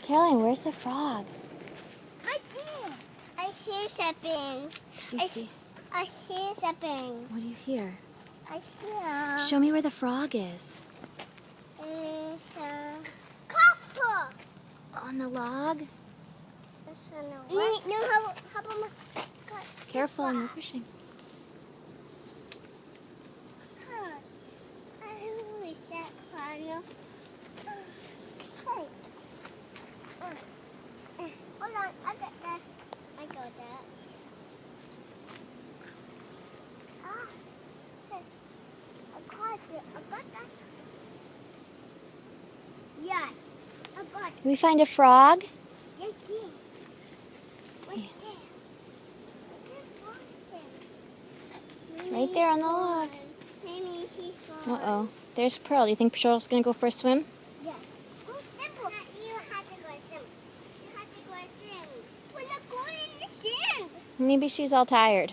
Caroline, where's the frog? Right there. I hear something. What do you see? I hear something. What do you hear? I hear. Show me where the frog is. It's a couple. On the log? It's on the what? No, how about my... Careful, I'm pushing. Who is that fun? Hold on, I got that. I got that. I got it. I got that. Yes, I got it. Did we find a frog? Right there. Right Yeah. there. I can't find him. Right there on the log. Maybe he's gone. Uh-oh. There's Pearl. Do you think Pearl's going to go for a swim? Yeah. Go simple. You have to go swim. You have to go swim. We're not going in the sand. Maybe she's all tired.